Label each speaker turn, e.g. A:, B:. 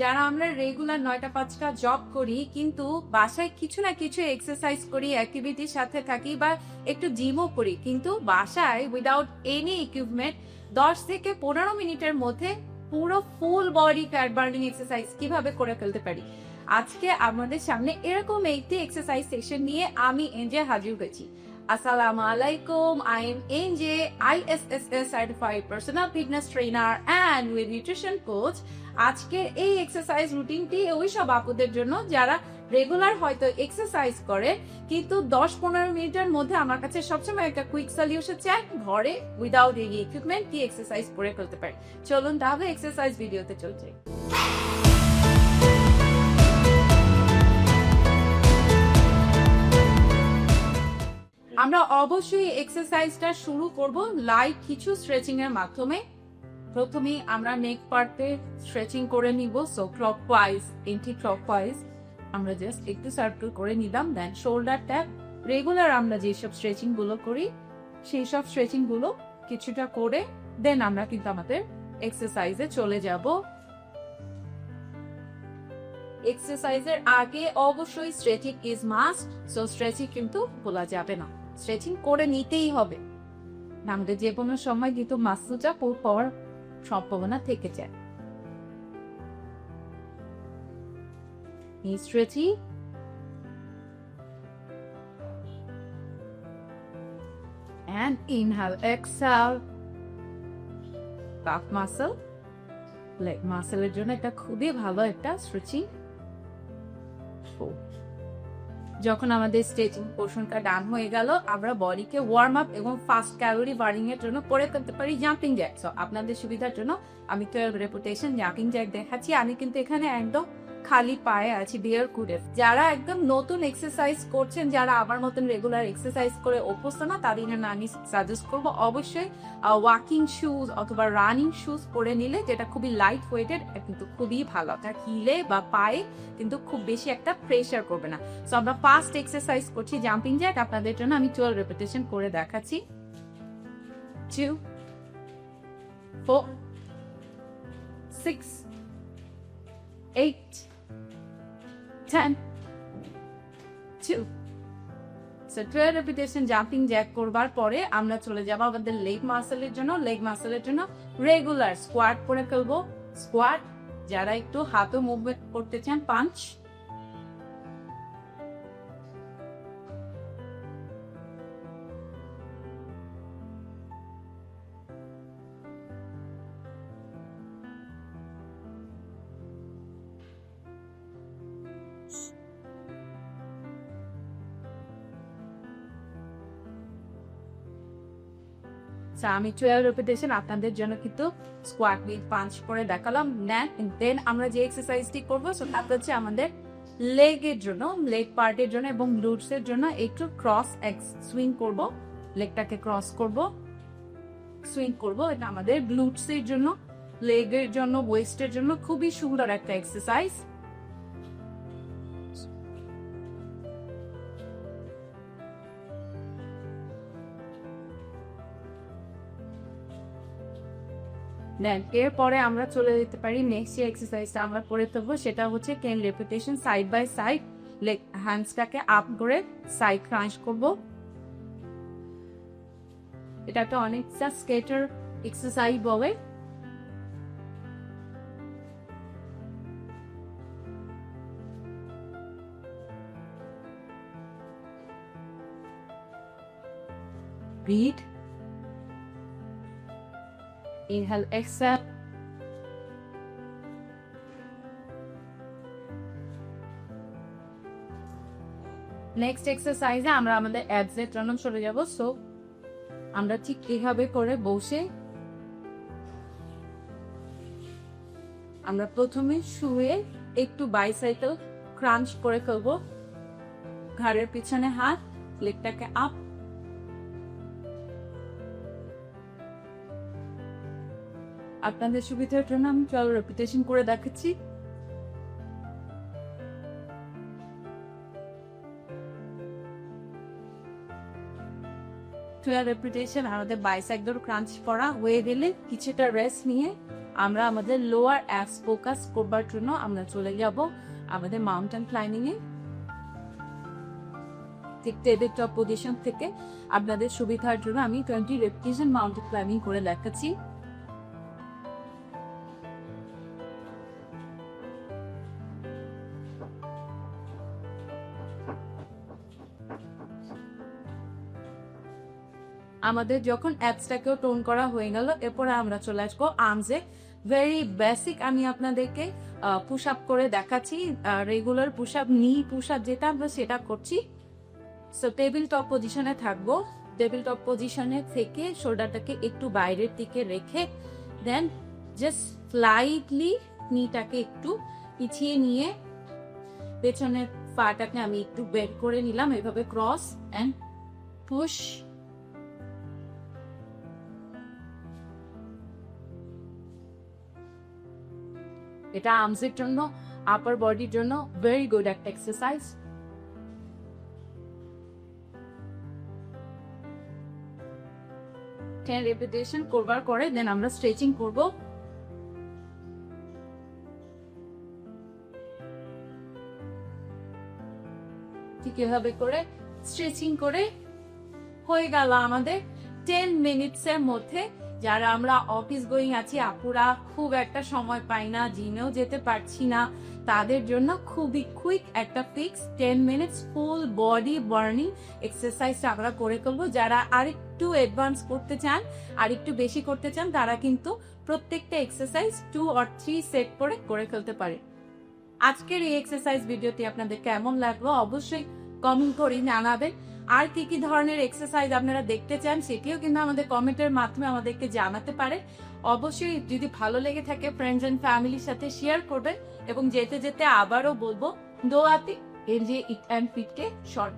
A: যারা আমরা regular ৯টা-৫টা job করি কিন্তু বাসায় কিছু না কিছু এক্সারসাইজ করি, অ্যাক্টিভিটির সাথে থাকি বা একটু জিমও করি, কিন্তু বাসায় উইদাউট এনি ইকুইপমেন্ট ১০ থেকে ১৫ মিনিটের মধ্যে পুরো full body fat burning exercise কিভাবে করে ফেলতে পারি। আজকে আমাদের সামনে এরকম একটি এক্সারসাইজ সেশন নিয়ে আমি এনজে হাজির হয়েছি। আসসালামু আলাইকুম, I am NJ, ISSS certified personal fitness trainer and with nutrition coach. আজকের এই এক্সারসাইজ রুটিনটি ওই সব আপুদের জন্য যারা রেগুলার হয়তো এক্সারসাইজ করে কিন্তু ১০-১৫ মিনিটের মধ্যে আমার কাছে সবসময় একটা কুইক সলিউশন চাই, ঘরে উইদাউট এনি ইকুইপমেন্ট কি এক্সারসাইজ করে ফেলতে পারি। চলুন তাহলে এক্সারসাইজ ভিডিওতে চলে যাই। আমরা অবশ্যই এক্সারসাইজটা শুরু করব লাইট কিছু স্ট্রেচিং এর মাধ্যমে। প্রথমে আমরা নেক পার্টে স্ট্রেচিং করে নিব। সো ক্লকওয়াইজ, এন্টি ক্লকওয়াইজ আমরা জাস্ট একটু সার্কেল করে নিলাম। দেন শোল্ডার ট্যাপ, রেগুলার আমরা যেসব স্ট্রেচিং গুলো করি সেই সব স্ট্রেচিং গুলো কিছুটা করে দেন আমরা কিন্তু আমাদের এক্সারসাইজে চলে যাব। এক্সারসাইজের আগে অবশ্যই stretching is must. So stretching কিন্তু ভোলা যাবে না, স্ট্রেচিং করে নিতেই হবে, আমাদের যে কোনো সময় কিন্তু মাসলটা পুল পাওয়ার সম্ভাবনা থেকে যায়। Stretching and inhale, exhale, calf muscle, leg muscle এর জন্য এটা খুবই ভালো একটা স্ট্রেচিং। যখন আমাদের স্ট্রেচিং পোর্শনটা ডান হয়ে গেল, আমরা বডিকে ওয়ার্ম আপ এবং ফাস্ট ক্যালোরি বার্নিং এর জন্য করে ফেলতে পারি জাম্পিং জ্যাক। সো আপনাদের সুবিধার জন্য আমি 12 রেপুটেশন জাম্পিং জ্যাক দেখাচ্ছি। আমি কিন্তু এখানে একদম খালি পায়ে আছি, বেয়ার কুডে। যারা একদম নতুন এক্সারসাইজ করছেন, যারা আমার মতন রেগুলার এক্সারসাইজ করে অভ্যস্ত না, তাদের জন্য আমি সাজেস্ট করবো অবশ্যই ওয়াকিং শুজ অথবা রানিং শুজ পরে নিলে, যেটা খুবই লাইট ওয়েটেড কিন্তু খুবই ভালো। তার হিলে বা পায়ে কিন্তু খুব বেশি একটা প্রেশার করবে না। সো আমরা ফার্স্ট এক্সারসাইজ করছি জাম্পিং জ্যাক। আপনাদের জন্য আমি 12 রেপিটেশন করে দেখাচ্ছি। 2 4 6 8 10 2 সো 12 রেপিটেশন জাম্পিং জ্যাক করবার পরে আমরা চলে যাব আমাদের লেগ মাসেলের জন্য। লেগ মাসেলের জন্য রেগুলার স্কোয়াট করে ফেলবো। স্কোয়াট, যারা একটু হাতও মুভমেন্ট করতে চান, পাঞ্চ, আমি 12 রেপিটেশন আপনাদের জন্য কিন্তু স্কোয়াট উইথ পাঞ্চ করে দেখালাম। দেন আমরা যে এক্সারসাইজটি করবো সেটা হচ্ছে আমাদের লেগের জন্য, লেগ পার্টের জন্য এবং গ্লুটস এর জন্য একটু ক্রস সুইং করব। লেগটাকে ক্রস করব, সুইং করব। এটা আমাদের গ্লুটস এর জন্য, লেগের জন্য, ওয়েস্টের জন্য খুবই সুন্দর একটা এক্সারসাইজ। দেন এরপরে আমরা চলে যেতে পারি নেক্সট যে এক্সারসাইজটা আমরা করে ফেলবো, সেটা হচ্ছে 10 repetition side by side. Leg হ্যান্ডসটাকে আপ করে সাইড ক্রাঞ্চ করব। এটা একটা অনেকটা স্কেটার এক্সারসাইজ বলে। Breathe, inhale, exhale. নেক্সট এক্সারসাইজে আমরা আমাদের অ্যাবস এর জন্য চলে যাব। সো আমরা ঠিক এইভাবে করে বসে আমরা প্রথমে শুয়ে একটু বাইসাইকেল ক্রাঞ্চ করে ফেলবো। ঘাড়ের পিছনে হাত, লেগটাকে আপ, আপনাদের সুবিধার জন্য আমি 12 রেপিটেশন করে দেখাচ্ছি। রেপিটেশন আমাদের বাইসাইকেল ক্রাঞ্চ করা হয়ে গেলে কিছুটা রেস্ট নিয়ে আমরা আমাদের লোয়ার অ্যাপস ফোকাস করবার জন্য আমরা চলে যাব আমাদের মাউন্টেন ক্লাইম্বিং এ। ঠিক টেবিল টপ পজিশন থেকে আপনাদের সুবিধার জন্য আমি 20 রেপিটেশন মাউন্টেন ক্লাইম্বিং করে দেখাচ্ছি। আমাদের যখন অ্যাপসটাকেও টোন করা হয়ে গেল, এরপরে আমরা চলে আসবো আর্মসে। ভেরি বেসিক আমি আপনাদেরকে পুশ আপ করে দেখাচ্ছি, রেগুলার পুশ আপ, নি পুশ আপ যেটা আমরা সেটা করছি। সো টেবিল টপ পজিশনে থাকবো। টেবিল টপ পজিশনে থেকে শোল্ডারটাকে একটু বাইরের দিকে রেখে দেন জাস্ট স্লাইটলি নিটাকে একটু পিছিয়ে নিয়ে পেছনের পাটাকে আমি একটু বের করে নিলাম, এভাবে ক্রস এন্ড পুশ। এটা আর্মসের জন্য, আপার বডির জন্য ভেরি গুড একটা এক্সারসাইজ। 10 রেপিটেশন করবার পরে দেন আমরা স্ট্রেচিং করব। ঠিক এভাবে করে স্ট্রেচিং করে হয়ে গেল আমাদের 10 মিনিটসের মধ্যে। যারা আমরা অফিস গোয়িং আছি, আপুরা খুব একটা সময় পাই না, জিমেও যেতে পারছি না, তাদের জন্য খুবই কুইক একটা fix 10 minutes full body burning exercise আমরা করে ফেলবো। যারা আরেকটু অ্যাডভান্স করতে চান, আরেকটু বেশি করতে চান, তারা কিন্তু প্রত্যেকটা এক্সারসাইজ 2 or 3 সেট করে ফেলতে পারে। আজকের এই এক্সারসাইজ ভিডিওটি আপনাদের কেমন লাগলো অবশ্যই কমেন্ট করে জানাবেন। আর কি কি ধরনের এক্সারসাইজ আপনারা দেখতে চান সেটিও কিন্তু আমাদের কমেন্টের মাধ্যমে আমাদেরকে জানাতে পারে। অবশ্যই যদি ভালো লেগে থাকে ফ্রেন্ডস এন্ড ফ্যামিলির সাথে শেয়ার করবেন। এবং যেতে যেতে আবারও বলবো, দোয়াতে এনজে ইট অ্যান্ড ফিটকে শর্ট